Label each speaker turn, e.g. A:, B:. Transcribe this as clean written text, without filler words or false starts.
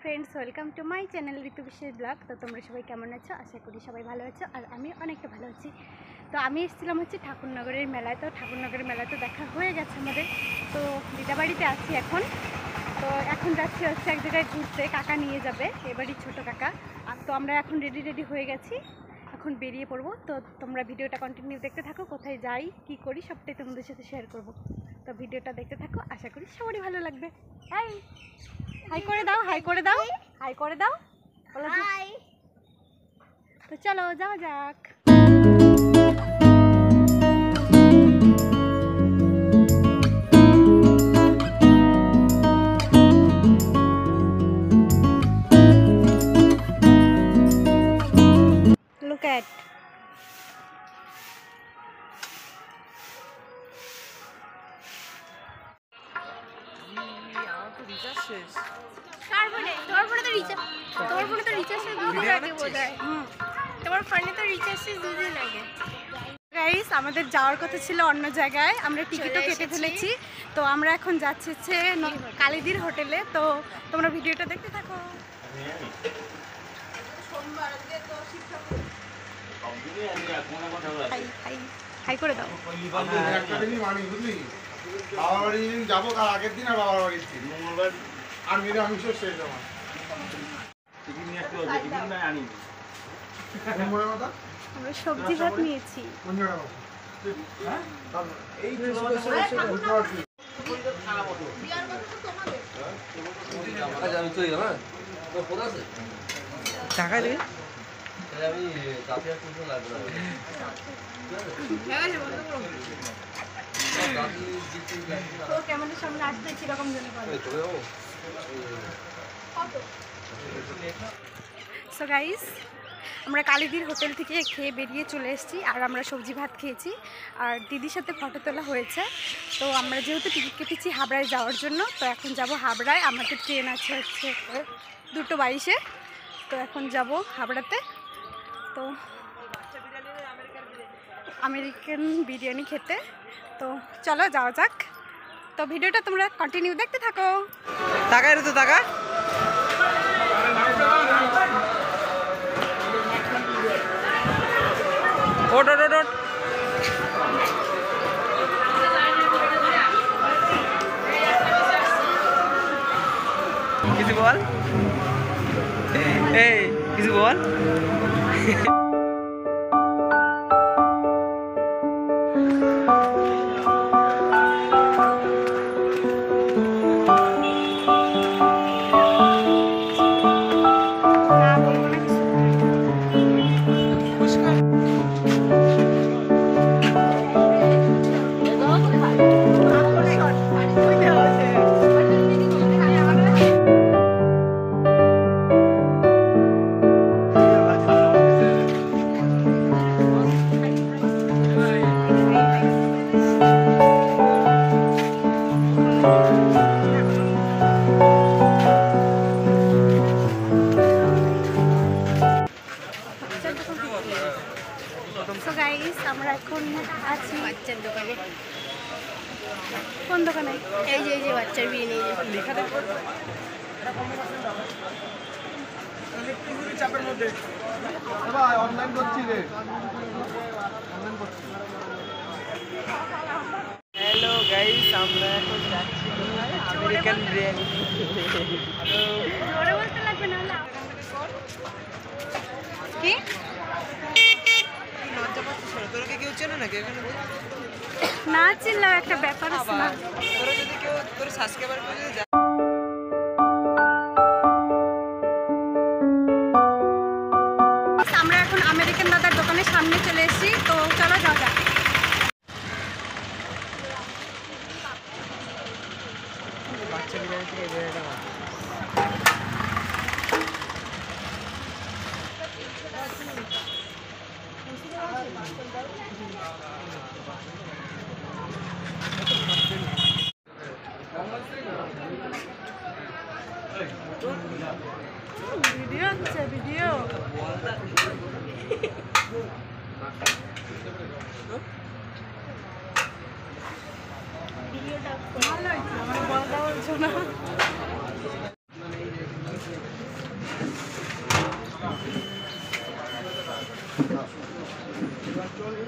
A: Friends welcome to my channel Ritu Vishesh vlog. तो तुम्हारा सबाई केमन आछो? आशा करी सबाई भालो आछो और आमी अनेकटा भालो आछि। तो आमी एसेछिलाम होच्छे ठाकुरनगरेर मेलाय। तो ठाकुरनगरेर मेलाय तो देखा हये गेछे आमादेर। तो दिदाबाड़ीते आछि एखन। तो एखन जाচ্ছি হচ্ছে এক জায়গায় ঘুরতে, কাকা নিয়ে যাবে, এবারই ছোট কাকা। তো আমরা এখন রেডি হয়ে গেছি, এখন বেরিয়ে পড়বো। তো তোমরা ভিডিওটা কন্টিনিউ দেখতে থাকো, কোথায় যাই কি করি সবটাই তোমাদের সাথে শেয়ার করব। তো ভিডিওটা দেখতে থাকো, আশা করি সবারই ভালো লাগবে। হাই হাই করে দাও, হাই করে দাও, হাই করে দাও, বলো হাই। তো চলো যাওয়া যাক। Look at गाइस আমাদের যাওয়ার কথা ছিল অন্য জায়গায়, আমরা টিকিটও কেটে ফেলেছি। তো আমরা এখন যাচ্ছি হচ্ছে কালীদির হোটেলে। তো তোমরা ভিডিওটা দেখতে থাকো। হাই করে দাও।
B: একটা দিনই মানি বুঝলি, বাবার বাড়ি যাবো তার আগের দিন আর বাবার বাড়ি মঙ্গলবার আর নিরামিষ শেষ আমার টিকিট নিয়ে আসতে হবে। টিকিট না আনি
A: আমরা সবজি ভাত নিয়েছি।
B: হ্যাঁ এই
C: টাকা দিয়ে
D: আমি কাছে আর কিছু লাগবে না।
A: তো ক্যামেরার সামনে আসতে কিরকম জানি পারে। সো গাইস আমরা কালীদির হোটেল থেকে খেয়ে বেরিয়ে চলে এসেছি, আর আমরা সবজি ভাত খেয়েছি আর দিদির সাথে ফটো তোলা হয়েছে। তো আমরা যেহেতু টিকিট কেটেছি হাবড়ায় যাওয়ার জন্য, তো এখন যাব হাবড়ায়। আমাদের ট্রেন আছে হচ্ছে 2:22-এ। তো এখন যাব হাবড়াতে। তো আমেরিকান বিরিয়ানি খেতে। তো চলো যাওয়া যাক। তো ভিডিওটা তোমরা কন্টিনিউ দেখতে থাকো।
C: টাকা এর তো টাকা ওট ওট ওট কিছু বল, এই কিছু বল।
A: সো গাইস আমরা এখন আছি বাচ্চার দোকানে। কোন দোকানে? এই যে বাচ্চার বিয়ে নিয়ে লেখা দেখো।
B: চাপের মধ্যে ভাই অনলাইন করছি রে, অনলাইন করছি।
C: হ্যালো গাইস, আমরা এখন যাচ্ছি আমেরিকান বিরিয়ানি।
A: জোরে বলতে লাগবে না হলে কি
C: লজ্জা পাচ্ছিস? তোরা কি কেউ চেনে নাকি এখানে?
A: না চিল্লাও, একটা ব্যাপার আছে না।
C: তোরা যদি কেউ তোর সাবস্ক্রাইবার করে যদি
A: আমরা এখন আমেরিকান দাদার দোকানের সামনে চলে এসেছি। তো চলো যাওয়া যাক।
C: বাচ্চা বিরিয়ানি থেকে বেরোটা
A: ভিডিও হচ্ছে ভিডিও। ভালো হয়েছে, আমার বলটা বলছো না।
B: এবার চলবে